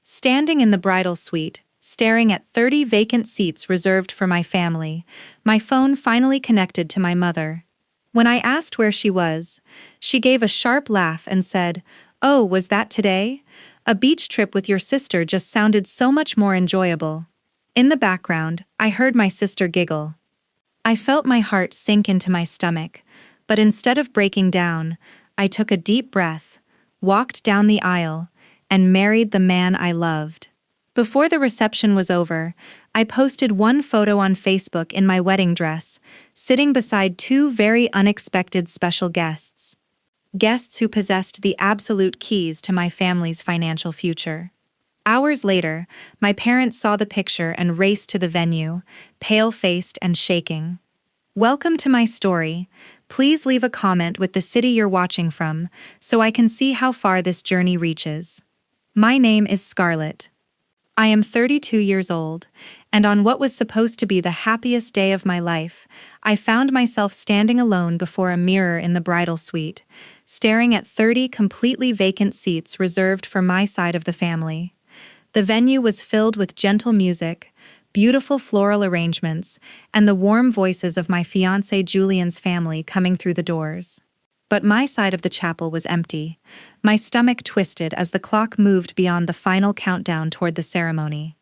Standing in the bridal suite, staring at 30 vacant seats reserved for my family, my phone finally connected to my mother. When I asked where she was, she gave a sharp laugh and said, "Oh, was that today? A beach trip with your sister just sounded so much more enjoyable." In the background, I heard my sister giggle. I felt my heart sink into my stomach, but instead of breaking down, I took a deep breath, walked down the aisle, and married the man I loved. Before the reception was over, I posted one photo on Facebook in my wedding dress, sitting beside two very unexpected special guests. Guests who possessed the absolute keys to my family's financial future. Hours later, my parents saw the picture and raced to the venue, pale-faced and shaking. Welcome to my story. Please leave a comment with the city you're watching from, so I can see how far this journey reaches. My name is Scarlett. I am 32 years old, and on what was supposed to be the happiest day of my life, I found myself standing alone before a mirror in the bridal suite, staring at 30 completely vacant seats reserved for my side of the family. The venue was filled with gentle music, beautiful floral arrangements, and the warm voices of my fiancé Julian's family coming through the doors. But my side of the chapel was empty. My stomach twisted as the clock moved beyond the final countdown toward the ceremony.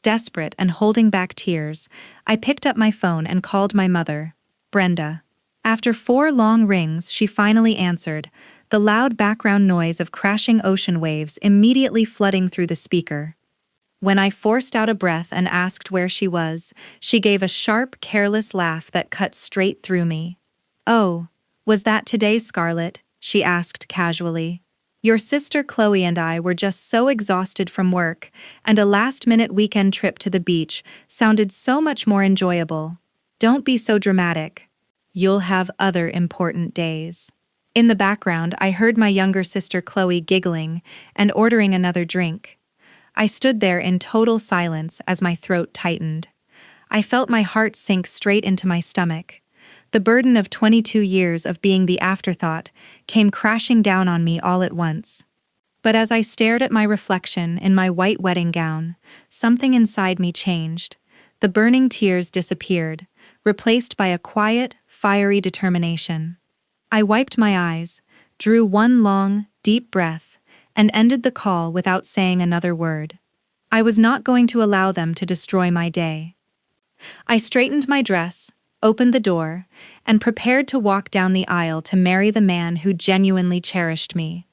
Desperate and holding back tears, I picked up my phone and called my mother, Brenda. After 4 long rings, she finally answered, the loud background noise of crashing ocean waves immediately flooding through the speaker. When I forced out a breath and asked where she was, she gave a sharp, careless laugh that cut straight through me. "Oh, was that today, Scarlett?" she asked casually. "Your sister Chloe and I were just so exhausted from work, and a last-minute weekend trip to the beach sounded so much more enjoyable. Don't be so dramatic. You'll have other important days." In the background, I heard my younger sister Chloe giggling and ordering another drink. I stood there in total silence as my throat tightened. I felt my heart sink straight into my stomach. The burden of 22 years of being the afterthought came crashing down on me all at once. But as I stared at my reflection in my white wedding gown, something inside me changed. The burning tears disappeared, replaced by a quiet, fiery determination. I wiped my eyes, drew one long, deep breath, and ended the call without saying another word. I was not going to allow them to destroy my day. I straightened my dress, opened the door, and prepared to walk down the aisle to marry the man who genuinely cherished me.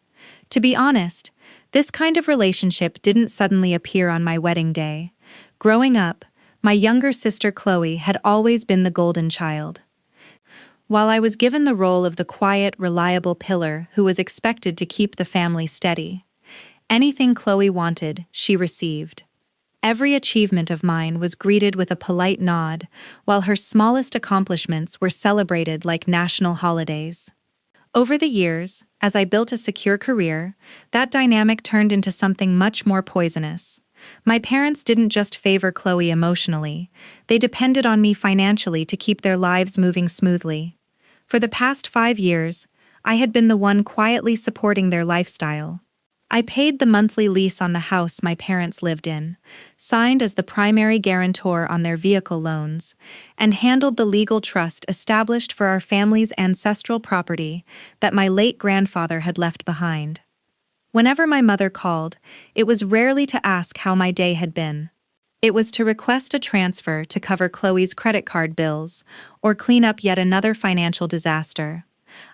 To be honest, this kind of relationship didn't suddenly appear on my wedding day. Growing up, my younger sister Chloe had always been the golden child. While I was given the role of the quiet, reliable pillar who was expected to keep the family steady. Anything Chloe wanted, she received. Every achievement of mine was greeted with a polite nod, while her smallest accomplishments were celebrated like national holidays. Over the years, as I built a secure career, that dynamic turned into something much more poisonous. My parents didn't just favor Chloe emotionally, they depended on me financially to keep their lives moving smoothly. For the past 5 years, I had been the one quietly supporting their lifestyle. I paid the monthly lease on the house my parents lived in, signed as the primary guarantor on their vehicle loans, and handled the legal trust established for our family's ancestral property that my late grandfather had left behind. Whenever my mother called, it was rarely to ask how my day had been. It was to request a transfer to cover Chloe's credit card bills or clean up yet another financial disaster.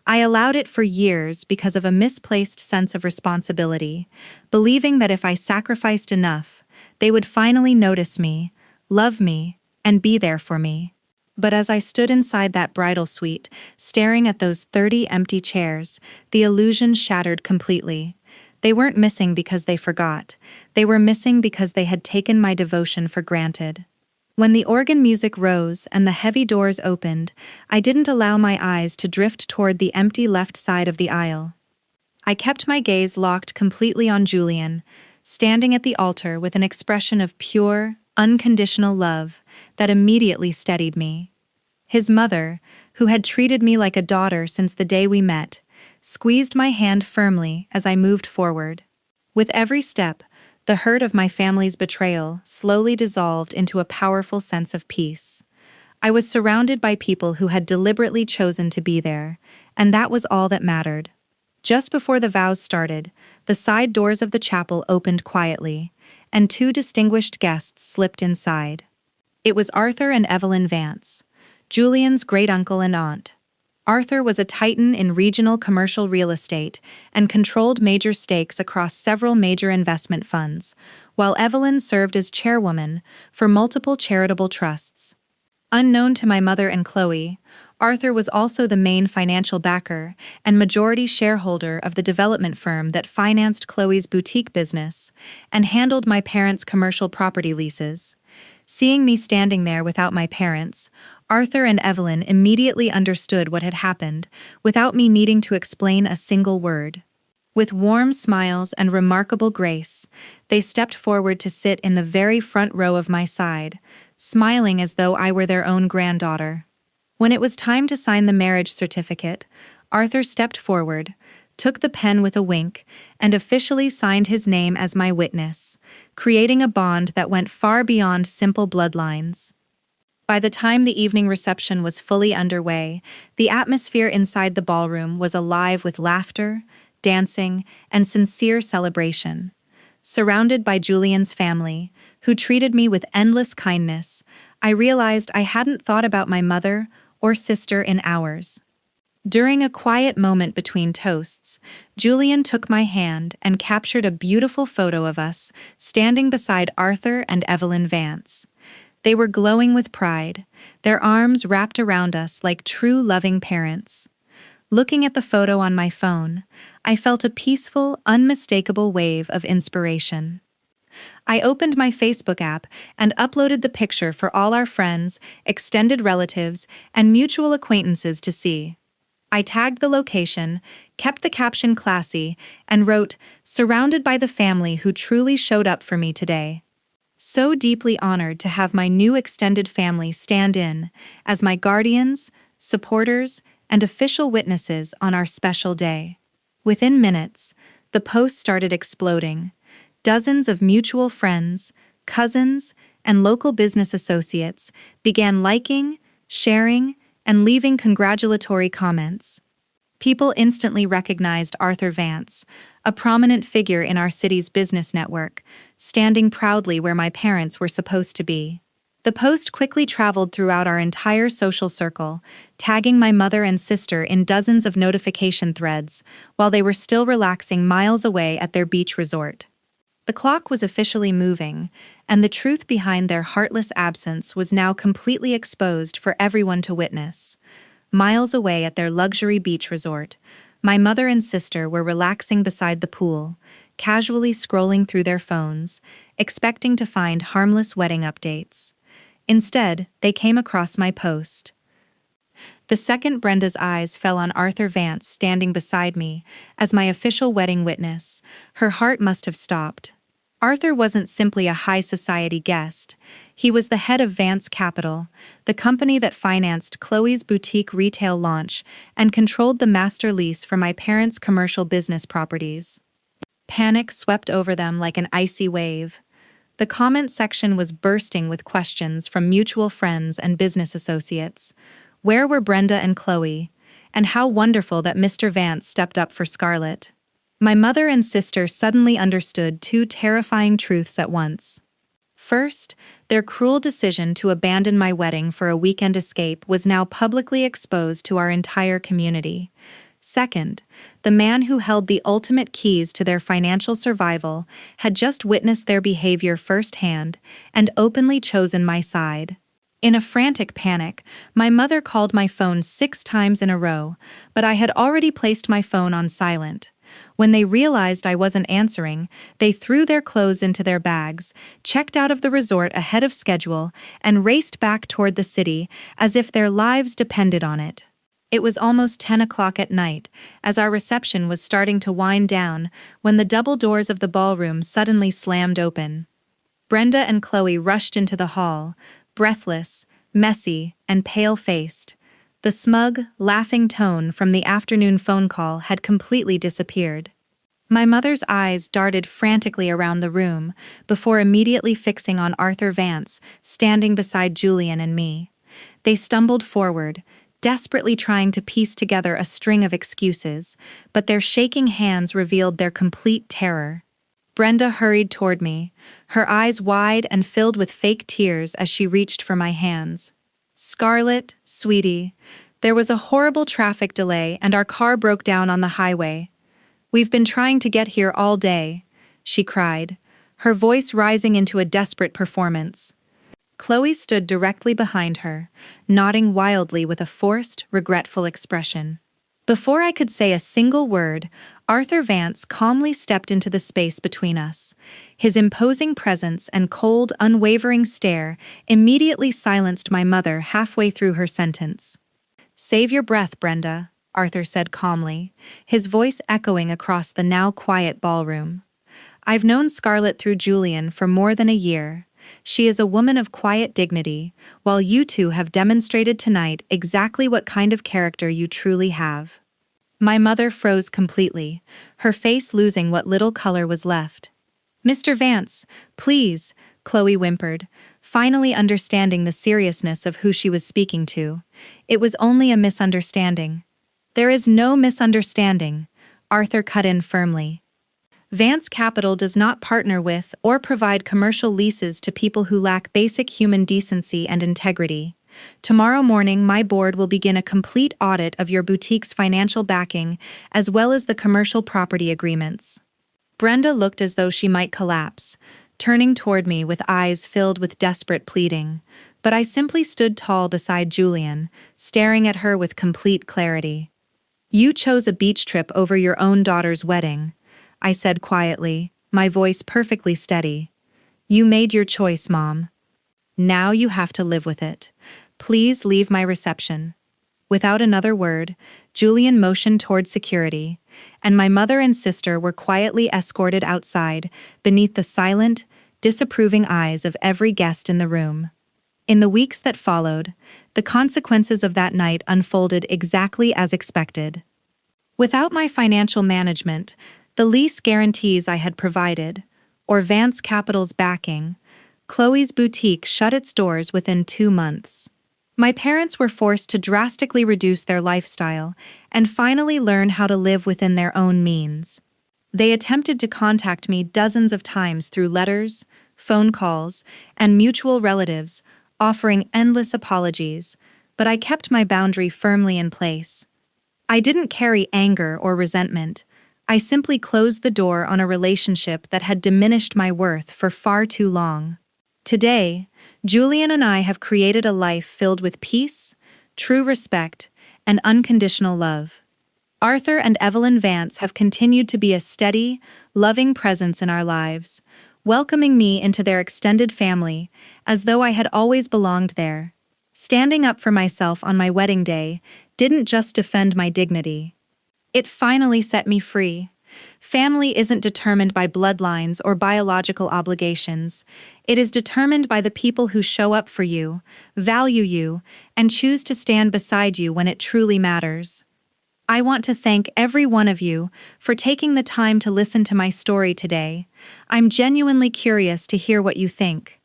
I allowed it for years because of a misplaced sense of responsibility, believing that if I sacrificed enough, they would finally notice me, love me, and be there for me. But as I stood inside that bridal suite, staring at those 30 empty chairs, the illusion shattered completely. They weren't missing because they forgot. They were missing because they had taken my devotion for granted. When the organ music rose and the heavy doors opened, I didn't allow my eyes to drift toward the empty left side of the aisle. I kept my gaze locked completely on Julian, standing at the altar with an expression of pure, unconditional love that immediately steadied me. His mother, who had treated me like a daughter since the day we met, squeezed my hand firmly as I moved forward. With every step, The hurt of my family's betrayal slowly dissolved into a powerful sense of peace. I was surrounded by people who had deliberately chosen to be there, and that was all that mattered. Just before the vows started, the side doors of the chapel opened quietly, and two distinguished guests slipped inside. It was Arthur and Evelyn Vance, Julian's great-uncle and aunt. Arthur was a titan in regional commercial real estate and controlled major stakes across several major investment funds, while Evelyn served as chairwoman for multiple charitable trusts. Unknown to my mother and Chloe, Arthur was also the main financial backer and majority shareholder of the development firm that financed Chloe's boutique business and handled my parents' commercial property leases. Seeing me standing there without my parents, Arthur and Evelyn immediately understood what had happened without me needing to explain a single word. With warm smiles and remarkable grace, they stepped forward to sit in the very front row of my side, smiling as though I were their own granddaughter. When it was time to sign the marriage certificate, Arthur stepped forward, took the pen with a wink, and officially signed his name as my witness, creating a bond that went far beyond simple bloodlines. By the time the evening reception was fully underway, the atmosphere inside the ballroom was alive with laughter, dancing, and sincere celebration. Surrounded by Julian's family, who treated me with endless kindness, I realized I hadn't thought about my mother or sister in hours. During a quiet moment between toasts, Julian took my hand and captured a beautiful photo of us standing beside Arthur and Evelyn Vance. They were glowing with pride, their arms wrapped around us like true loving parents. Looking at the photo on my phone, I felt a peaceful, unmistakable wave of inspiration. I opened my Facebook app and uploaded the picture for all our friends, extended relatives, and mutual acquaintances to see. I tagged the location, kept the caption classy, and wrote, "Surrounded by the family who truly showed up for me today." So deeply honored to have my new extended family stand in as my guardians, supporters, and official witnesses on our special day. Within minutes, the post started exploding. Dozens of mutual friends, cousins, and local business associates began liking, sharing, and leaving congratulatory comments. People instantly recognized Arthur Vance, a prominent figure in our city's business network, standing proudly where my parents were supposed to be. The post quickly traveled throughout our entire social circle, tagging my mother and sister in dozens of notification threads while they were still relaxing miles away at their beach resort. The clock was officially moving, and the truth behind their heartless absence was now completely exposed for everyone to witness. Miles away at their luxury beach resort, my mother and sister were relaxing beside the pool, casually scrolling through their phones, expecting to find harmless wedding updates. Instead, they came across my post. The second Brenda's eyes fell on Arthur Vance standing beside me as my official wedding witness, her heart must have stopped. Arthur wasn't simply a high society guest. He was the head of Vance Capital, the company that financed Chloe's boutique retail launch and controlled the master lease for my parents' commercial business properties. Panic swept over them like an icy wave. The comment section was bursting with questions from mutual friends and business associates. Where were Brenda and Chloe? And how wonderful that Mr. Vance stepped up for Scarlett. My mother and sister suddenly understood two terrifying truths at once. First, their cruel decision to abandon my wedding for a weekend escape was now publicly exposed to our entire community. Second, the man who held the ultimate keys to their financial survival had just witnessed their behavior firsthand and openly chosen my side. In a frantic panic, my mother called my phone 6 times in a row, but I had already placed my phone on silent. When they realized I wasn't answering, they threw their clothes into their bags, checked out of the resort ahead of schedule, and raced back toward the city as if their lives depended on it. It was almost 10 o'clock at night, as our reception was starting to wind down, when the double doors of the ballroom suddenly slammed open. Brenda and Chloe rushed into the hall, breathless, messy, and pale-faced. The smug, laughing tone from the afternoon phone call had completely disappeared. My mother's eyes darted frantically around the room before immediately fixing on Arthur Vance, standing beside Julian and me. They stumbled forward, desperately trying to piece together a string of excuses, but their shaking hands revealed their complete terror. Brenda hurried toward me, her eyes wide and filled with fake tears as she reached for my hands. "Scarlett, sweetie, there was a horrible traffic delay and our car broke down on the highway. We've been trying to get here all day," she cried, her voice rising into a desperate performance. Chloe stood directly behind her, nodding wildly with a forced, regretful expression. Before I could say a single word, Arthur Vance calmly stepped into the space between us. His imposing presence and cold, unwavering stare immediately silenced my mother halfway through her sentence. "Save your breath, Brenda," Arthur said calmly, his voice echoing across the now quiet ballroom. "I've known Scarlett through Julian for more than a year. She is a woman of quiet dignity, while you two have demonstrated tonight exactly what kind of character you truly have." My mother froze completely, her face losing what little color was left. "Mr. Vance, please," Chloe whimpered, finally understanding the seriousness of who she was speaking to. "It was only a misunderstanding." "There is no misunderstanding," Arthur cut in firmly. "Vance Capital does not partner with or provide commercial leases to people who lack basic human decency and integrity. Tomorrow morning, my board will begin a complete audit of your boutique's financial backing as well as the commercial property agreements." Brenda looked as though she might collapse, turning toward me with eyes filled with desperate pleading, but I simply stood tall beside Julian, staring at her with complete clarity. "You chose a beach trip over your own daughter's wedding," I said quietly, my voice perfectly steady. "You made your choice, Mom. Now you have to live with it. Please leave my reception." Without another word, Julian motioned toward security, and my mother and sister were quietly escorted outside beneath the silent, disapproving eyes of every guest in the room. In the weeks that followed, the consequences of that night unfolded exactly as expected. Without my financial management, the lease guarantees I had provided, or Vance Capital's backing, Chloe's boutique shut its doors within 2 months. My parents were forced to drastically reduce their lifestyle and finally learn how to live within their own means. They attempted to contact me dozens of times through letters, phone calls, and mutual relatives, offering endless apologies, but I kept my boundary firmly in place. I didn't carry anger or resentment. I simply closed the door on a relationship that had diminished my worth for far too long. Today, Julian and I have created a life filled with peace, true respect, and unconditional love. Arthur and Evelyn Vance have continued to be a steady, loving presence in our lives, welcoming me into their extended family as though I had always belonged there. Standing up for myself on my wedding day didn't just defend my dignity. It finally set me free. Family isn't determined by bloodlines or biological obligations. It is determined by the people who show up for you, value you, and choose to stand beside you when it truly matters. I want to thank every one of you for taking the time to listen to my story today. I'm genuinely curious to hear what you think.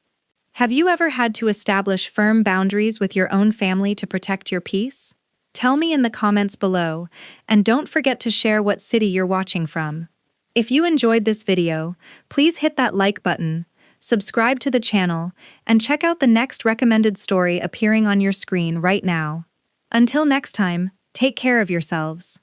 Have you ever had to establish firm boundaries with your own family to protect your peace? Tell me in the comments below, and don't forget to share what city you're watching from. If you enjoyed this video, please hit that like button, subscribe to the channel, and check out the next recommended story appearing on your screen right now. Until next time, take care of yourselves.